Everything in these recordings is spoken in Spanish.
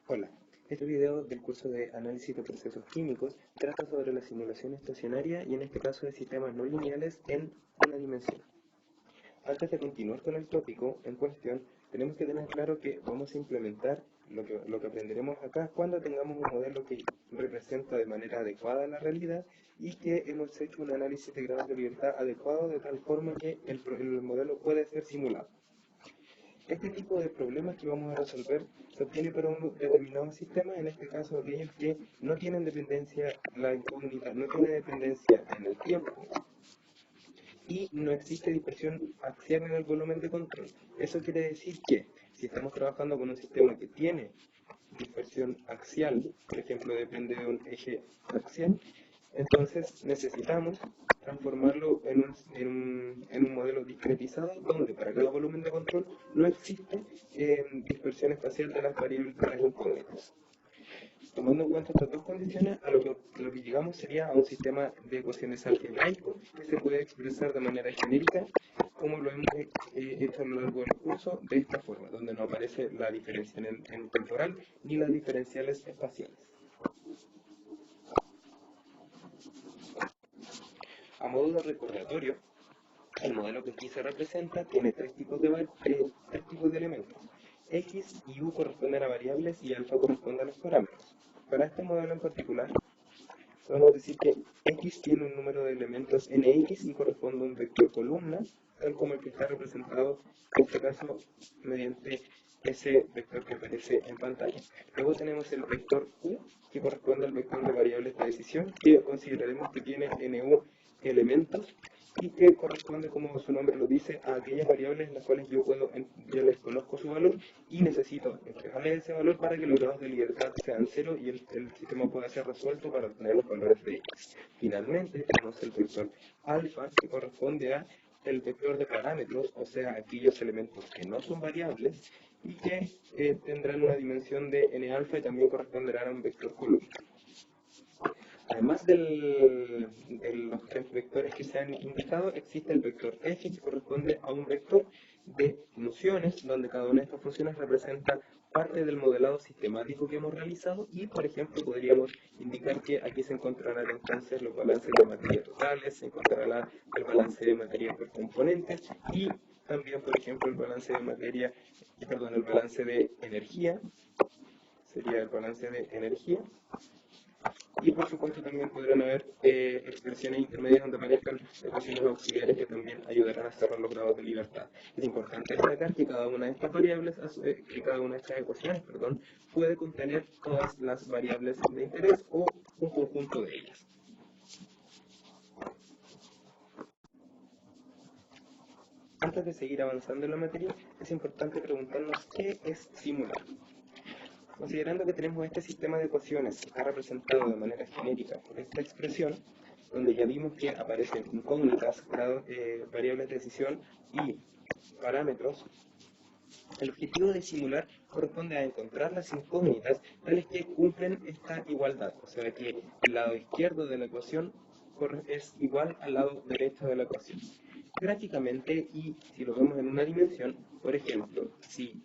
Hola, este video del curso de Análisis de Procesos Químicos trata sobre la simulación estacionaria y en este caso de sistemas no lineales en una dimensión. Antes de continuar con el tópico en cuestión, tenemos que tener claro que vamos a implementar lo que aprenderemos acá cuando tengamos un modelo que representa de manera adecuada la realidad y que hemos hecho un análisis de grados de libertad adecuado de tal forma que el modelo puede ser simulado. Este tipo de problemas que vamos a resolver se obtiene para un determinado sistema, en este caso aquellos que no tienen dependencia, la incógnita no tiene dependencia en el tiempo y no existe dispersión axial en el volumen de control. Eso quiere decir que si estamos trabajando con un sistema que tiene dispersión axial, por ejemplo depende de un eje axial, entonces necesitamos transformarlo en un modelo discretizado donde para cada volumen de control no existe dispersión espacial de las variables de las incógnitas. Tomando en cuenta estas dos condiciones, lo que llegamos sería a un sistema de ecuaciones algebraico que se puede expresar de manera genérica, como lo hemos hecho a lo largo del curso, de esta forma, donde no aparece la diferencia en temporal ni las diferenciales espaciales. A modo de recordatorio, el modelo que aquí se representa tiene tres tipos de elementos. X y U corresponden a variables y alfa corresponde a los parámetros. Para este modelo en particular, podemos decir que X tiene un número de elementos nx y corresponde a un vector columna, tal como el que está representado en este caso mediante ese vector que aparece en pantalla. Luego tenemos el vector U, que corresponde al vector de variables de decisión, que consideraremos que tiene nu elementos y que corresponde, como su nombre lo dice, a aquellas variables en las cuales yo les conozco su valor y necesito entregarles ese valor para que los grados de libertad sean cero y el sistema pueda ser resuelto para obtener los valores de x. Finalmente tenemos el vector alfa, que corresponde a el vector de parámetros, o sea, aquellos elementos que no son variables y que tendrán una dimensión de n alfa y también corresponderán a un vector columna. Además de los tres vectores que se han indicado, existe el vector f, que corresponde a un vector de funciones, donde cada una de estas funciones representa parte del modelado sistemático que hemos realizado y, por ejemplo, podríamos indicar que aquí se encontrarán entonces los balances de materia totales, se encontrará el balance de materia por componentes y también, por ejemplo, el balance de materia, perdón, el balance de energía, sería el balance de energía. Y por supuesto también podrán haber expresiones intermedias donde aparezcan ecuaciones auxiliares que también ayudarán a cerrar los grados de libertad. Es importante destacar que cada una de estas variables, que cada una de estas ecuaciones, perdón, puede contener todas las variables de interés o un conjunto de ellas. Antes de seguir avanzando en la materia, es importante preguntarnos qué es simular. Considerando que tenemos este sistema de ecuaciones que está representado de manera genérica por esta expresión, donde ya vimos que aparecen incógnitas, variables de decisión y parámetros, el objetivo de simular corresponde a encontrar las incógnitas tales que cumplen esta igualdad, o sea que el lado izquierdo de la ecuación es igual al lado derecho de la ecuación. Gráficamente, y si lo vemos en una dimensión, por ejemplo, si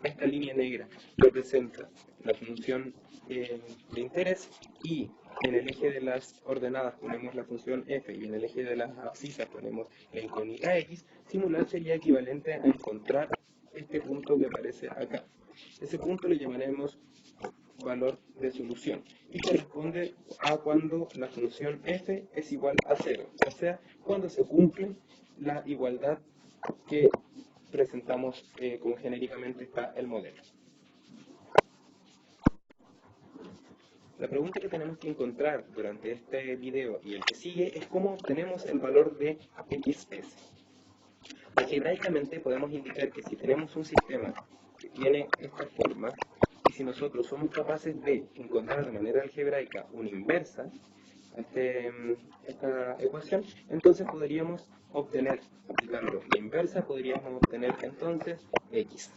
esta línea negra representa la función de interés y en el eje de las ordenadas ponemos la función f y en el eje de las abscisas ponemos la incógnita x, simular sería equivalente a encontrar este punto que aparece acá. Ese punto le llamaremos valor de solución y corresponde a cuando la función f es igual a 0, o sea, cuando se cumple la igualdad que presentamos como genéricamente está el modelo. La pregunta que tenemos que encontrar durante este video y el que sigue es cómo obtenemos el valor de xs. Algebraicamente podemos indicar que si tenemos un sistema que tiene esta forma y si nosotros somos capaces de encontrar de manera algebraica una inversa a esta ecuación, entonces podríamos obtener, aplicando la inversa, podríamos obtener entonces x.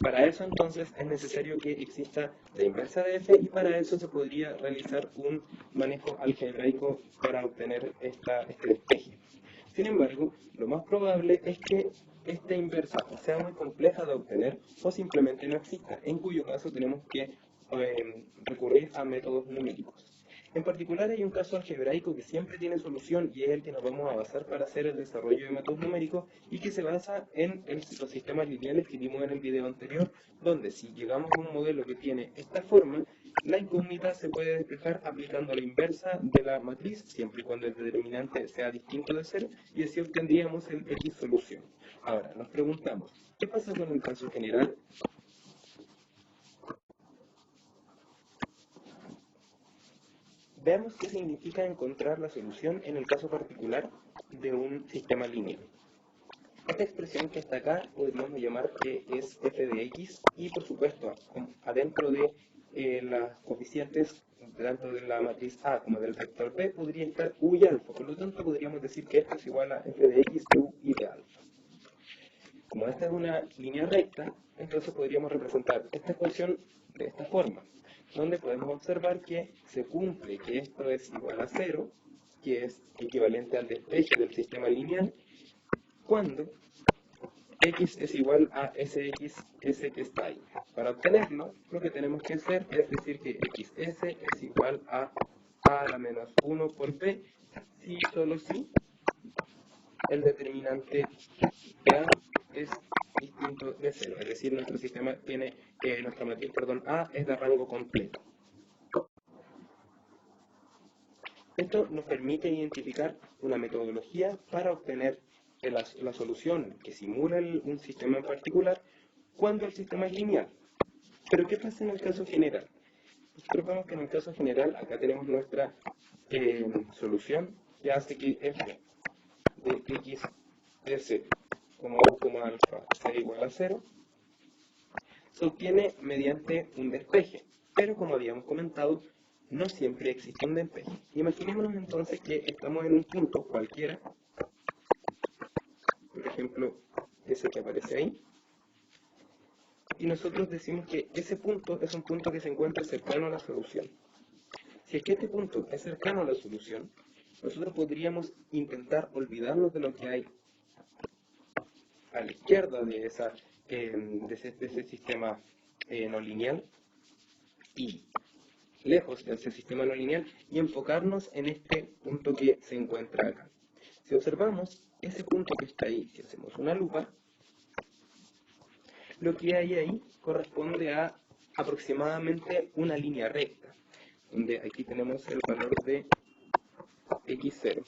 Para eso entonces es necesario que exista la inversa de f y para eso se podría realizar un manejo algebraico para obtener este despeje. Sin embargo, lo más probable es que esta inversa sea muy compleja de obtener o simplemente no exista, en cuyo caso tenemos que recurrir a métodos numéricos. En particular hay un caso algebraico que siempre tiene solución y es el que nos vamos a basar para hacer el desarrollo de métodos numéricos y que se basa en los sistemas lineales que vimos en el video anterior, donde si llegamos a un modelo que tiene esta forma, la incógnita se puede despejar aplicando la inversa de la matriz, siempre y cuando el determinante sea distinto de 0, y así obtendríamos el X solución. Ahora, nos preguntamos, ¿qué pasa con el caso general? Veamos qué significa encontrar la solución en el caso particular de un sistema lineal. Esta expresión que está acá podríamos llamar que es f de x y por supuesto adentro de las coeficientes tanto de la matriz A como del vector B podría estar u y alfa, por lo tanto podríamos decir que esto es igual a f de x de u y de alfa. Como esta es una línea recta, entonces podríamos representar esta ecuación de esta forma, donde podemos observar que se cumple que esto es igual a 0, que es equivalente al despeje del sistema lineal, cuando x es igual a sx que está ahí. Para obtenerlo, lo que tenemos que hacer es decir que xs es igual a la menos 1 por b, si solo si el determinante de a es distinto de 0, es decir, nuestro sistema tiene, nuestra matriz, A es de rango completo. Esto nos permite identificar una metodología para obtener la solución que simula un sistema en particular cuando el sistema es lineal. Pero ¿qué pasa en el caso general? Nosotros vemos que en el caso general acá tenemos nuestra solución que hace que f de x s como u como alfa sea igual a 0, se obtiene mediante un despeje, pero como habíamos comentado, no siempre existe un despeje. Imaginémonos entonces que estamos en un punto cualquiera, por ejemplo, ese que aparece ahí, y nosotros decimos que ese punto es un punto que se encuentra cercano a la solución. Si es que este punto es cercano a la solución, nosotros podríamos intentar olvidarnos de lo que hay a la izquierda de ese sistema no lineal y lejos de ese sistema no lineal y enfocarnos en este punto que se encuentra acá. Si observamos ese punto que está ahí, si hacemos una lupa, lo que hay ahí corresponde a aproximadamente una línea recta, donde aquí tenemos el valor de x0.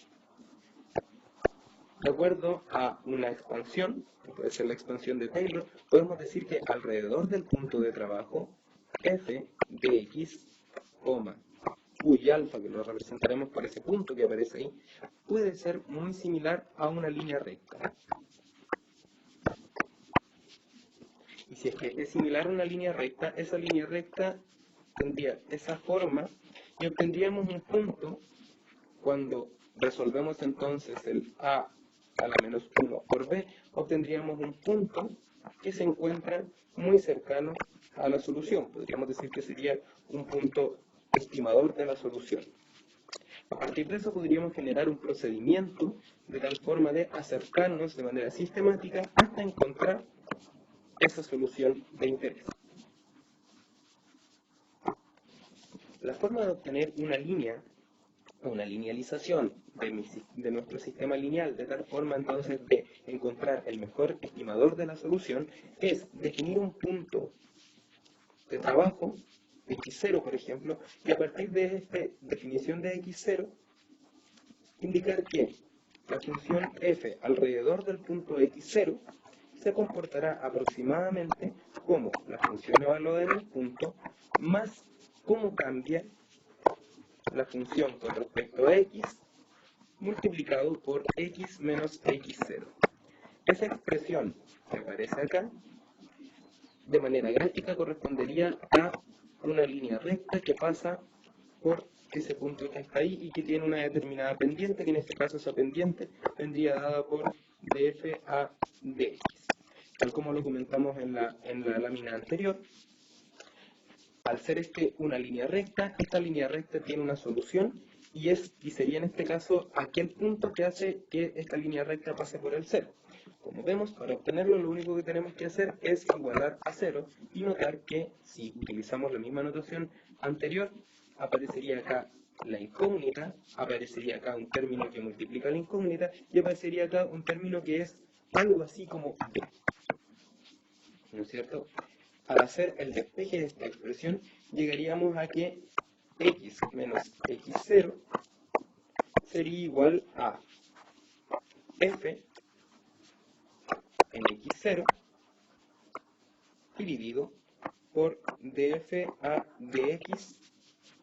De acuerdo a una expansión, que puede ser la expansión de Taylor, podemos decir que alrededor del punto de trabajo, f de x, u y alfa, que lo representaremos por ese punto que aparece ahí, puede ser muy similar a una línea recta. Y si es que es similar a una línea recta, esa línea recta tendría esa forma y obtendríamos un punto cuando resolvemos entonces el a la menos 1 por b, obtendríamos un punto que se encuentra muy cercano a la solución. Podríamos decir que sería un punto estimador de la solución. A partir de eso podríamos generar un procedimiento de tal forma de acercarnos de manera sistemática hasta encontrar esa solución de interés. La forma de obtener una línea, una linealización de nuestro sistema lineal, de tal forma entonces de encontrar el mejor estimador de la solución, es definir un punto de trabajo, x0 por ejemplo, y a partir de esta definición de x0, indicar que la función f alrededor del punto x0 se comportará aproximadamente como la función evaluada en el punto más cómo cambia la función con respecto a x multiplicado por x menos x0. Esa expresión que aparece acá, de manera gráfica, correspondería a una línea recta que pasa por ese punto que está ahí y que tiene una determinada pendiente, que en este caso esa pendiente vendría dada por df a dx. Tal como lo comentamos en la lámina anterior, al ser una línea recta, esta línea recta tiene una solución y sería en este caso aquel punto que hace que esta línea recta pase por el 0. Como vemos, para obtenerlo lo único que tenemos que hacer es igualar a 0 y notar que si utilizamos la misma notación anterior, aparecería acá la incógnita, aparecería acá un término que multiplica la incógnita y aparecería acá un término que es algo así como b, ¿no es cierto? Al hacer el despeje de esta expresión, llegaríamos a que x menos x0 sería igual a f en x0 dividido por df a dx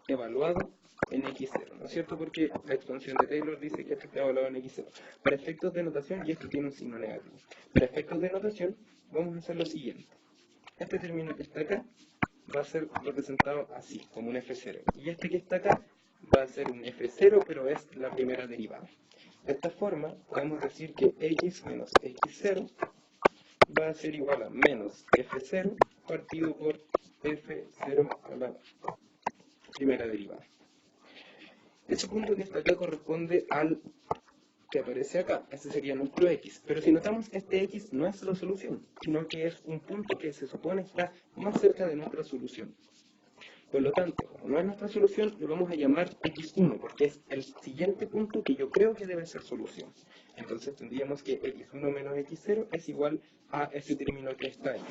evaluado en x0, ¿no es cierto? Porque la expansión de Taylor dice que esto está evaluado en x0. Para efectos de notación, y esto tiene un signo negativo, para efectos de notación vamos a hacer lo siguiente. Este término que está acá va a ser representado así, como un f0. Y este que está acá va a ser un f0, pero es la primera derivada. De esta forma, podemos decir que x menos x0 va a ser igual a menos f0 partido por f0 a la primera derivada. Ese punto que está acá corresponde al que aparece acá, ese sería nuestro x. Pero si notamos, este x no es la solución, sino que es un punto que se supone está más cerca de nuestra solución. Por lo tanto, como no es nuestra solución, lo vamos a llamar x1, porque es el siguiente punto que yo creo que debe ser solución. Entonces tendríamos que x1 menos x0 es igual a ese término que está ahí.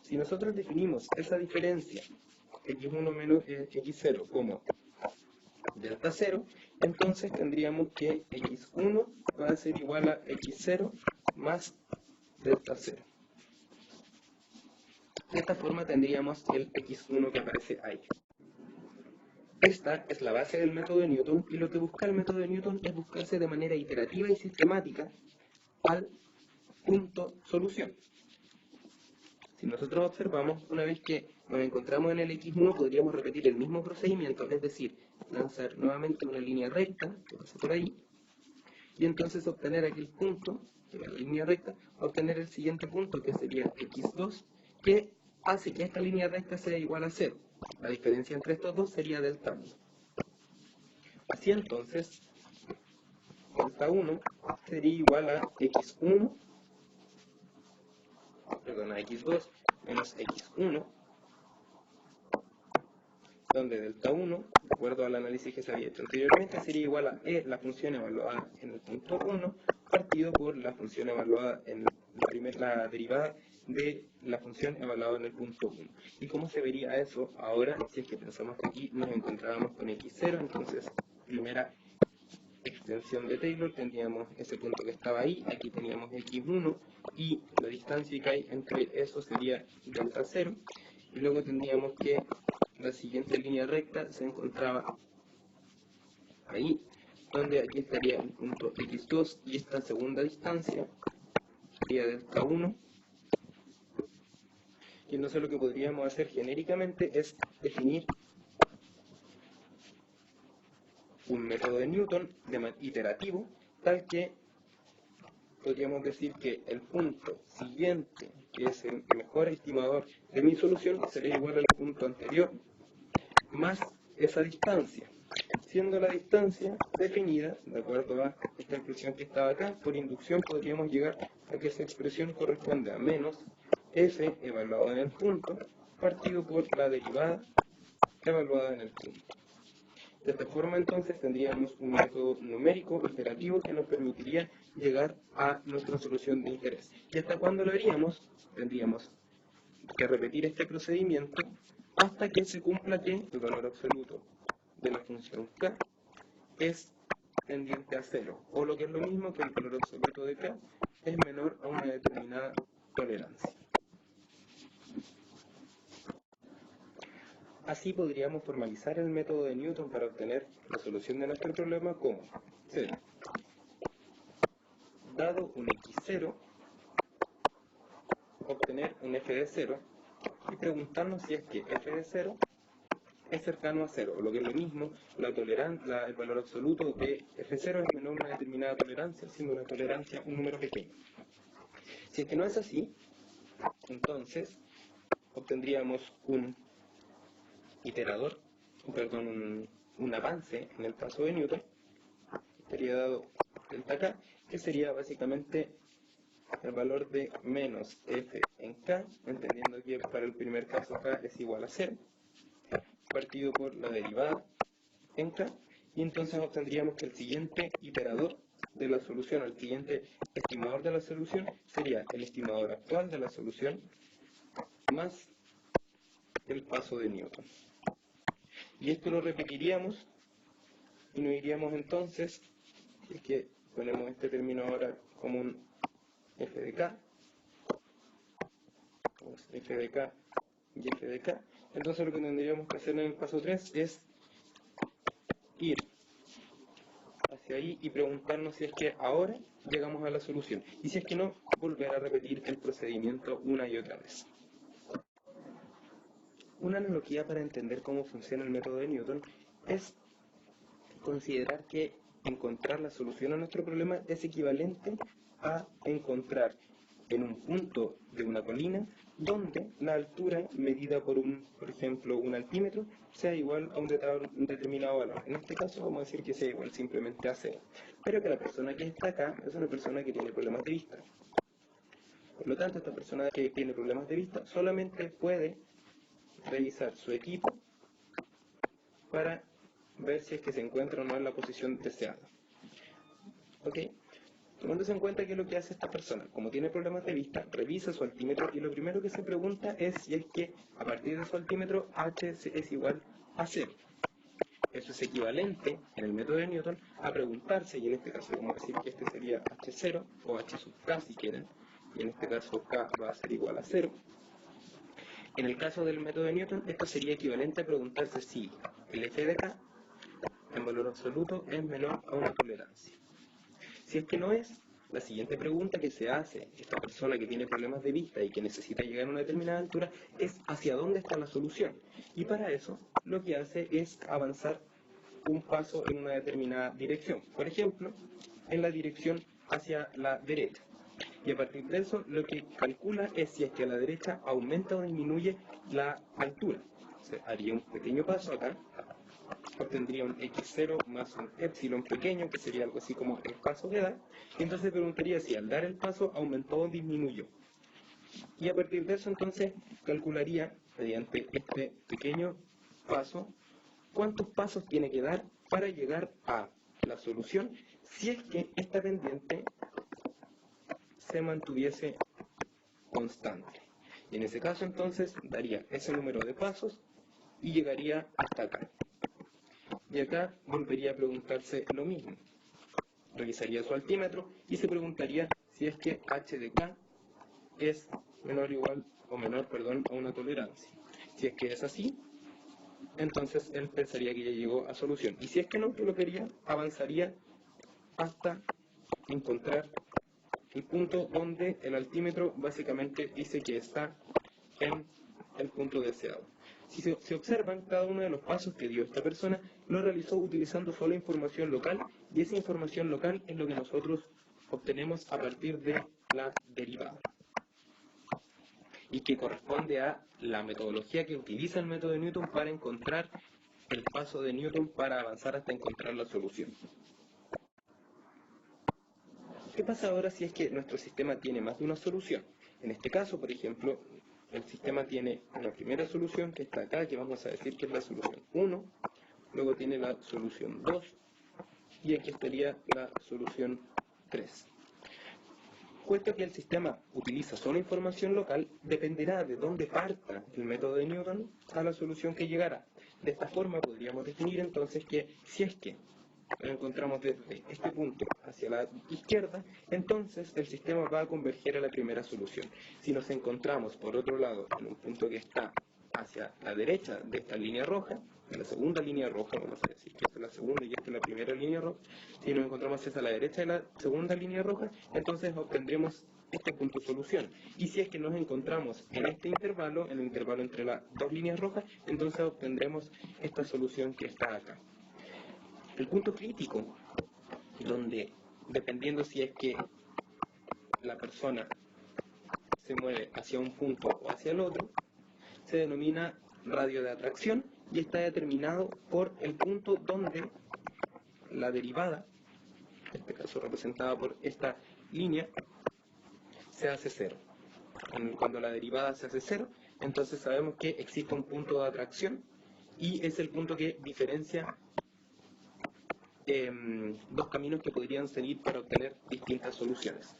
Si nosotros definimos esa diferencia, x1 menos x0, como delta 0, entonces tendríamos que x1 va a ser igual a x0 más delta 0. De esta forma tendríamos el x1 que aparece ahí. Esta es la base del método de Newton, y lo que busca el método de Newton es buscarse de manera iterativa y sistemática al punto solución. Si nosotros observamos, una vez que nos encontramos en el x1, podríamos repetir el mismo procedimiento, es decir, lanzar nuevamente una línea recta, que pasa por ahí, y entonces obtener aquel punto, que es la línea recta, obtener el siguiente punto, que sería x2, que hace que esta línea recta sea igual a 0. La diferencia entre estos dos sería delta 1. Así entonces, delta 1 sería igual a x1, perdón, a x2 menos x1, donde delta 1, de acuerdo al análisis que se había hecho anteriormente, sería igual a e, la función evaluada en el punto 1, partido por la función evaluada en la derivada de la función evaluada en el punto 1. ¿Y cómo se vería eso ahora? Si es que pensamos que aquí nos encontrábamos con x0, entonces primera extensión de Taylor, tendríamos ese punto que estaba ahí, aquí teníamos x1 y la distancia que hay entre eso sería delta 0, y luego tendríamos que la siguiente línea recta se encontraba ahí, donde aquí estaría el punto x2 y esta segunda distancia sería delta 1. Y entonces lo que podríamos hacer genéricamente es definir un método de Newton iterativo, tal que podríamos decir que el punto siguiente, que es el mejor estimador de mi solución, sería igual al punto anterior más esa distancia, siendo la distancia definida, de acuerdo a esta expresión que estaba acá, por inducción podríamos llegar a que esa expresión corresponde a menos f evaluado en el punto, partido por la derivada evaluada en el punto. De esta forma entonces tendríamos un método numérico iterativo que nos permitiría llegar a nuestra solución de interés. ¿Y hasta cuándo lo haríamos? Tendríamos que repetir este procedimiento hasta que se cumpla que el valor absoluto de la función k es tendiente a 0, o lo que es lo mismo que el valor absoluto de k es menor a una determinada tolerancia. Así podríamos formalizar el método de Newton para obtener la solución de nuestro problema como 0. Dado un x0, obtener un f de 0 y preguntarnos si es que f de 0 es cercano a 0, o lo que es lo mismo, el valor absoluto de f0 es menor a una determinada tolerancia, siendo una tolerancia un número pequeño. Si es que no es así, entonces obtendríamos un iterador, perdón, un avance en el paso de Newton, estaría dado delta k, que sería básicamente el valor de menos f en k, entendiendo que para el primer caso k es igual a 0, partido por la derivada en k, y entonces obtendríamos que el siguiente iterador de la solución, el siguiente estimador de la solución, sería el estimador actual de la solución más el paso de Newton. Y esto lo repetiríamos y nos iríamos entonces, si es que ponemos este término ahora como un f de k, f de k y f de k, entonces lo que tendríamos que hacer en el paso 3 es ir hacia ahí y preguntarnos si es que ahora llegamos a la solución, y si es que no, volver a repetir el procedimiento una y otra vez. Una analogía para entender cómo funciona el método de Newton es considerar que encontrar la solución a nuestro problema es equivalente a encontrar en un punto de una colina donde la altura medida por ejemplo, un altímetro sea igual a un determinado valor. En este caso vamos a decir que sea igual simplemente a 0. Pero que la persona que está acá es una persona que tiene problemas de vista. Por lo tanto, esta persona que tiene problemas de vista solamente puede revisar su equipo para ver si es que se encuentra o no en la posición deseada. ¿Ok? Tomándose en cuenta que lo que hace esta persona, como tiene problemas de vista, revisa su altímetro y lo primero que se pregunta es si es que a partir de su altímetro h es igual a 0. Eso es equivalente en el método de Newton a preguntarse, y en este caso vamos a decir que este sería h0 o h sub k si quieren, y en este caso k va a ser igual a 0. En el caso del método de Newton, esto sería equivalente a preguntarse si el f de k en valor absoluto es menor a una tolerancia. Si es que no es, la siguiente pregunta que se hace esta persona que tiene problemas de vista y que necesita llegar a una determinada altura es hacia dónde está la solución. Y para eso lo que hace es avanzar un paso en una determinada dirección. Por ejemplo, en la dirección hacia la derecha. Y a partir de eso lo que calcula es si es que a la derecha aumenta o disminuye la altura. O sea, haría un pequeño paso acá, obtendría un x0 más un epsilon pequeño, que sería algo así como el paso que da, y entonces preguntaría si al dar el paso aumentó o disminuyó. Y a partir de eso entonces calcularía, mediante este pequeño paso, cuántos pasos tiene que dar para llegar a la solución si es que esta pendiente se mantuviese constante. Y en ese caso entonces daría ese número de pasos y llegaría hasta acá. Y acá volvería a preguntarse lo mismo. Revisaría su altímetro y se preguntaría si es que h de k es menor o igual a una tolerancia. Si es que es así, entonces él pensaría que ya llegó a solución. Y si es que no, que lo quería, avanzaría hasta encontrar el punto donde el altímetro básicamente dice que está en el punto deseado. Si se observan, cada uno de los pasos que dio esta persona lo realizó utilizando solo información local, y esa información local es lo que nosotros obtenemos a partir de la derivada, y que corresponde a la metodología que utiliza el método de Newton para encontrar el paso de Newton para avanzar hasta encontrar la solución. ¿Qué pasa ahora si es que nuestro sistema tiene más de una solución? En este caso, por ejemplo, el sistema tiene una primera solución que está acá, que vamos a decir que es la solución 1, luego tiene la solución 2, y aquí estaría la solución 3. Puesto que el sistema utiliza solo información local, dependerá de dónde parta el método de Newton a la solución que llegará. De esta forma podríamos definir entonces que si es que lo encontramos desde este punto hacia la izquierda, entonces el sistema va a converger a la primera solución. Si nos encontramos por otro lado en un punto que está hacia la derecha de esta línea roja, de la segunda línea roja, vamos a decir que esta es la segunda y esta es la primera línea roja, si nos encontramos hacia la derecha de la segunda línea roja, entonces obtendremos este punto solución. Y si es que nos encontramos en este intervalo, en el intervalo entre las dos líneas rojas, entonces obtendremos esta solución que está acá. El punto crítico, donde dependiendo si es que la persona se mueve hacia un punto o hacia el otro, se denomina radio de atracción y está determinado por el punto donde la derivada, en este caso representada por esta línea, se hace cero. Cuando la derivada se hace cero, entonces sabemos que existe un punto de atracción y es el punto que diferencia dos caminos que podrían seguir para obtener distintas soluciones.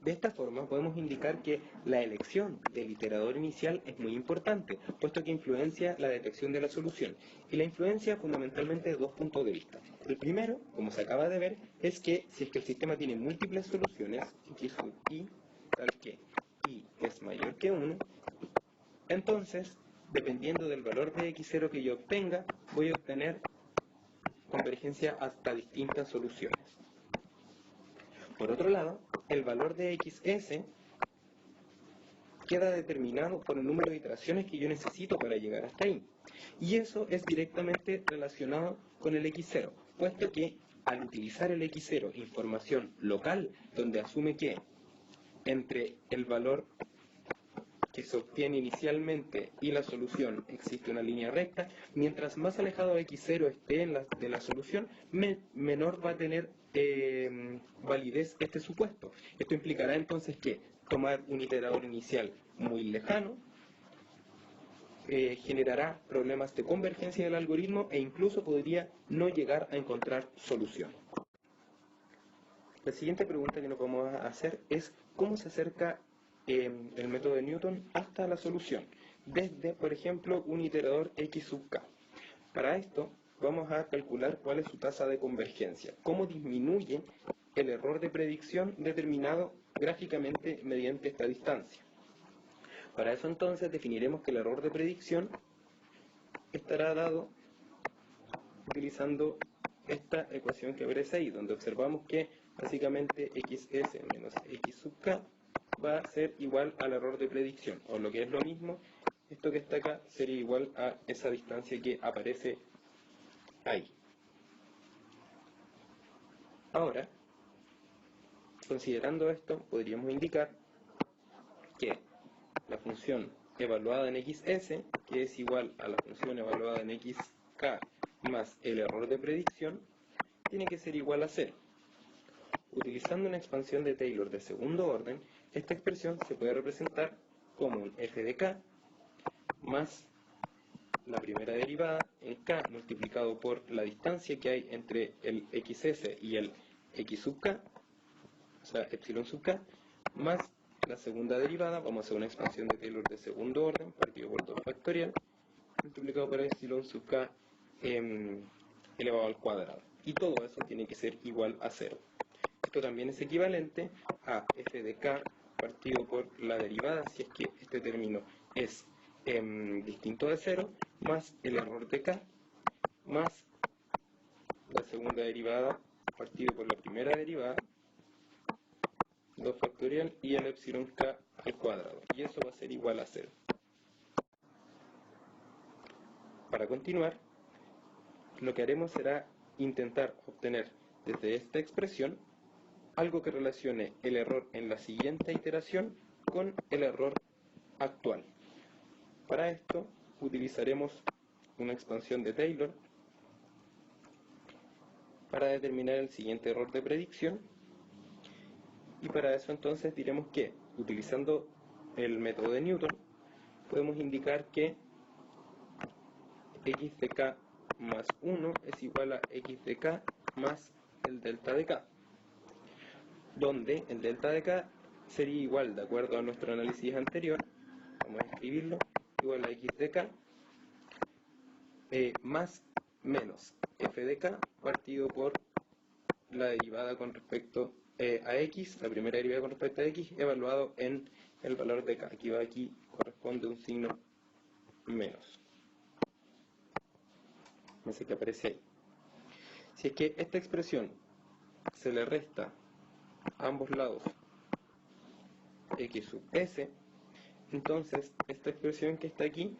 De esta forma podemos indicar que la elección del iterador inicial es muy importante, puesto que influencia la detección de la solución, y la influencia fundamentalmente de dos puntos de vista. El primero, como se acaba de ver, es que si es que el sistema tiene múltiples soluciones, x sub i, tal que i es mayor que 1, entonces, dependiendo del valor de x0 que yo obtenga, voy a obtener convergencia hasta distintas soluciones. Por otro lado, el valor de xs queda determinado por el número de iteraciones que yo necesito para llegar hasta ahí. Y eso es directamente relacionado con el x0, puesto que al utilizar el x0, información local, donde asume que entre el valor que se obtiene inicialmente y la solución existe una línea recta, mientras más alejado x0 esté de la solución, menor va a tener validez este supuesto. Esto implicará entonces que tomar un iterador inicial muy lejano generará problemas de convergencia del algoritmo e incluso podría no llegar a encontrar solución. La siguiente pregunta que nos vamos a hacer es ¿cómo se acerca el método de Newton hasta la solución? Desde, por ejemplo, un iterador x sub k. Para esto vamos a calcular cuál es su tasa de convergencia, cómo disminuye el error de predicción determinado gráficamente mediante esta distancia. Para eso entonces definiremos que el error de predicción estará dado utilizando esta ecuación que aparece ahí, donde observamos que básicamente xs menos x sub k va a ser igual al error de predicción, o lo que es lo mismo, esto que está acá sería igual a esa distancia que aparece ahí. Ahora, considerando esto, podríamos indicar que la función evaluada en xs, que es igual a la función evaluada en xk más el error de predicción, tiene que ser igual a 0. Utilizando una expansión de Taylor de segundo orden, esta expresión se puede representar como un f de k más la primera derivada en k multiplicado por la distancia que hay entre el xs y el x sub k, o sea, epsilon sub k, más la segunda derivada, vamos a hacer una expansión de Taylor de segundo orden, partido por 2 factorial, multiplicado por epsilon sub k elevado al cuadrado. Y todo eso tiene que ser igual a 0. Esto también es equivalente a f de k partido por la derivada, si es que este término es distinto de 0, más el error de k, más la segunda derivada partido por la primera derivada, 2 factorial y el epsilon k al cuadrado. Y eso va a ser igual a 0. Para continuar, lo que haremos será intentar obtener desde esta expresión algo que relacione el error en la siguiente iteración con el error actual. Para esto utilizaremos una expansión de Taylor para determinar el siguiente error de predicción, y para eso entonces diremos que utilizando el método de Newton podemos indicar que x de k más 1 es igual a x de k más el delta de k, donde el delta de k sería igual, de acuerdo a nuestro análisis anterior, vamos a escribirlo, igual a x de k más menos f de k partido por la derivada con respecto a x, la primera derivada con respecto a x, evaluado en el valor de k. Aquí corresponde un signo menos. Ese que aparece ahí. Si es que esta expresión se le resta a ambos lados x sub s, entonces esta expresión que está aquí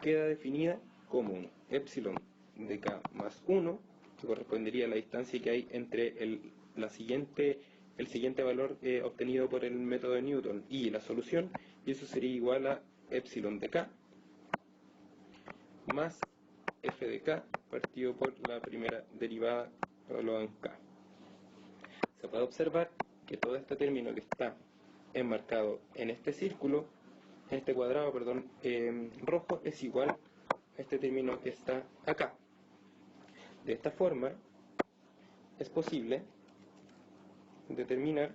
queda definida como un epsilon de k más 1, que correspondería a la distancia que hay entre el siguiente valor obtenido por el método de Newton y la solución, y eso sería igual a epsilon de k más f de k partido por la primera derivada evaluada en k. se puede observar que todo este término que está enmarcado en este círculo, en este cuadrado, perdón, rojo, es igual a este término que está acá. De esta forma, es posible determinar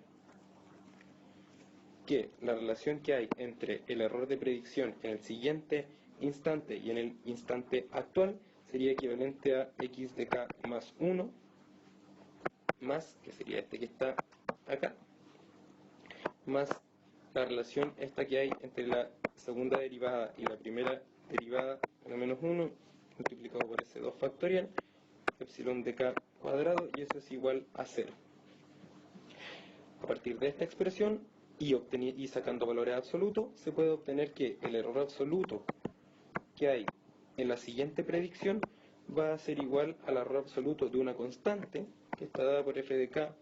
que la relación que hay entre el error de predicción en el siguiente instante y en el instante actual sería equivalente a x de k más 1 más, que sería este que está acá, más la relación esta que hay entre la segunda derivada y la primera derivada de menos 1 multiplicado por ese 2 factorial, epsilon de k cuadrado, y eso es igual a 0. A partir de esta expresión y sacando valores absolutos, se puede obtener que el error absoluto que hay en la siguiente predicción va a ser igual al error absoluto de una constante que está dada por f de k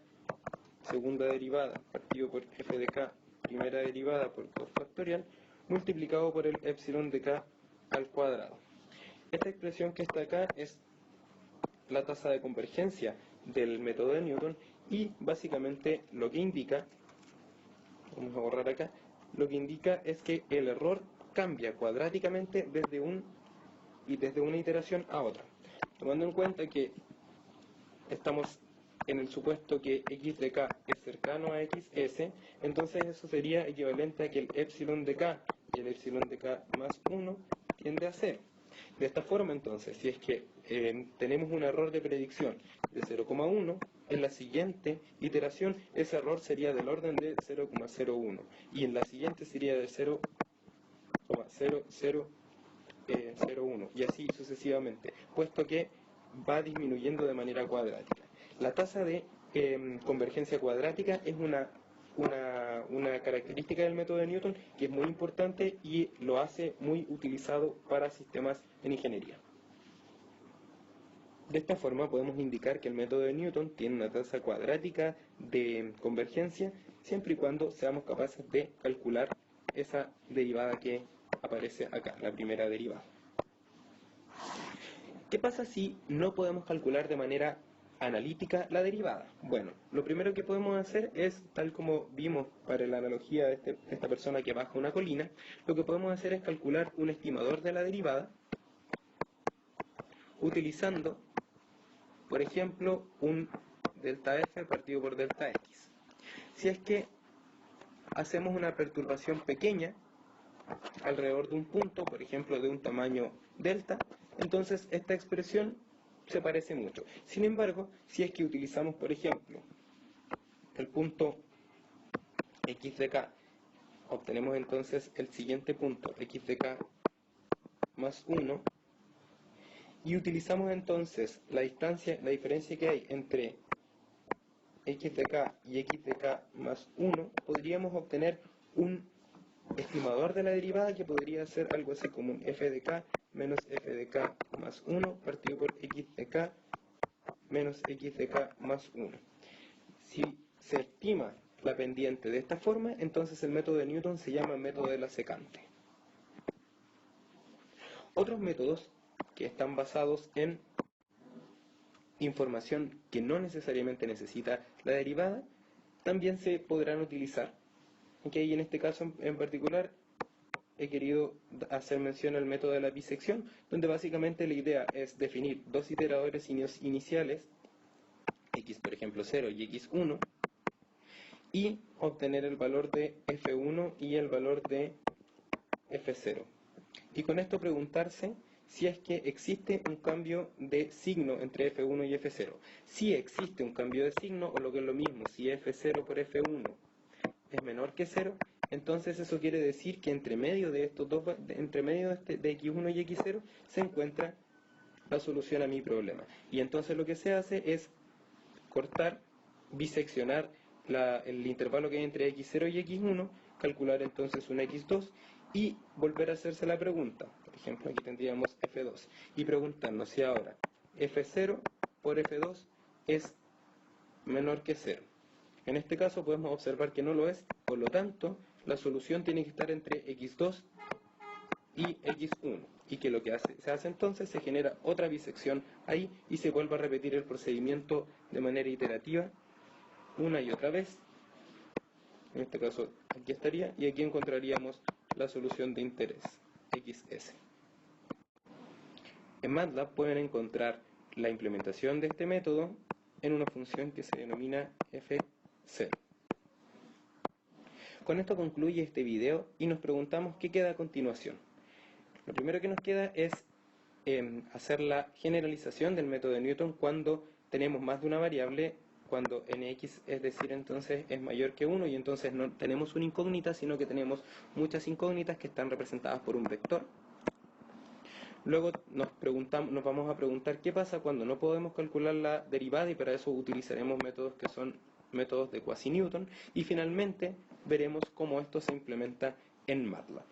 segunda derivada partido por f de k primera derivada por 2 factorial multiplicado por el epsilon de k al cuadrado. Esta expresión que está acá es la tasa de convergencia del método de Newton y básicamente lo que indica, vamos a borrar acá, lo que indica es que el error cambia cuadráticamente desde una iteración a otra. Tomando en cuenta que estamos en el supuesto que x de k es cercano a xs, entonces eso sería equivalente a que el epsilon de k y el epsilon de k más 1 tiende a 0. De esta forma, entonces, si es que tenemos un error de predicción de 0,1, en la siguiente iteración ese error sería del orden de 0,01 y en la siguiente sería de 0,0001 y así sucesivamente, puesto que va disminuyendo de manera cuadrática. La tasa de convergencia cuadrática es una característica del método de Newton que es muy importante y lo hace muy utilizado para sistemas en ingeniería. De esta forma podemos indicar que el método de Newton tiene una tasa cuadrática de convergencia siempre y cuando seamos capaces de calcular esa derivada que aparece acá, la primera derivada. ¿Qué pasa si no podemos calcular de manera analítica la derivada? Bueno, lo primero que podemos hacer es, tal como vimos para la analogía de esta persona que baja una colina, lo que podemos hacer es calcular un estimador de la derivada utilizando, por ejemplo, un delta f partido por delta x. Si es que hacemos una perturbación pequeña alrededor de un punto, por ejemplo de un tamaño delta, entonces esta expresión se parece mucho. Sin embargo, si es que utilizamos, por ejemplo, el punto x de k, obtenemos entonces el siguiente punto, x de k más 1, y utilizamos entonces la diferencia que hay entre x de k y x de k más 1, podríamos obtener un estimador de la derivada que podría ser algo así como un f de k menos f de k más 1 partido por x de k menos x de k más 1. Si se estima la pendiente de esta forma, entonces el método de Newton se llama método de la secante. Otros métodos que están basados en información que no necesariamente necesita la derivada, también se podrán utilizar. Y en este caso en particular he querido hacer mención al método de la bisección, donde básicamente la idea es definir dos iteradores iniciales, x por ejemplo 0 y x1, y obtener el valor de f1 y el valor de f0. Y con esto preguntarse si es que existe un cambio de signo entre f1 y f0. Si existe un cambio de signo, o lo que es lo mismo, si f0 por f1 es menor que 0, entonces eso quiere decir que entre medio de estos dos, entre medio de x1 y x0 se encuentra la solución a mi problema. Y entonces lo que se hace es cortar, biseccionar el intervalo que hay entre x0 y x1, calcular entonces un x2 y volver a hacerse la pregunta. Por ejemplo, aquí tendríamos f2 y preguntarnos si ahora f0 por f2 es menor que 0. En este caso podemos observar que no lo es, por lo tanto la solución tiene que estar entre x2 y x1, y que lo que se hace entonces, se genera otra bisección ahí y se vuelve a repetir el procedimiento de manera iterativa una y otra vez. En este caso aquí estaría, y aquí encontraríamos la solución de interés, XS. En MATLAB pueden encontrar la implementación de este método en una función que se denomina F0. Con esto concluye este video y nos preguntamos qué queda a continuación. Lo primero que nos queda es hacer la generalización del método de Newton cuando tenemos más de una variable, cuando nx, es decir, entonces es mayor que 1, y entonces no tenemos una incógnita, sino que tenemos muchas incógnitas que están representadas por un vector. Luego nos vamos a preguntar qué pasa cuando no podemos calcular la derivada, y para eso utilizaremos métodos que son métodos de Quasi-Newton, y finalmente veremos cómo esto se implementa en MATLAB.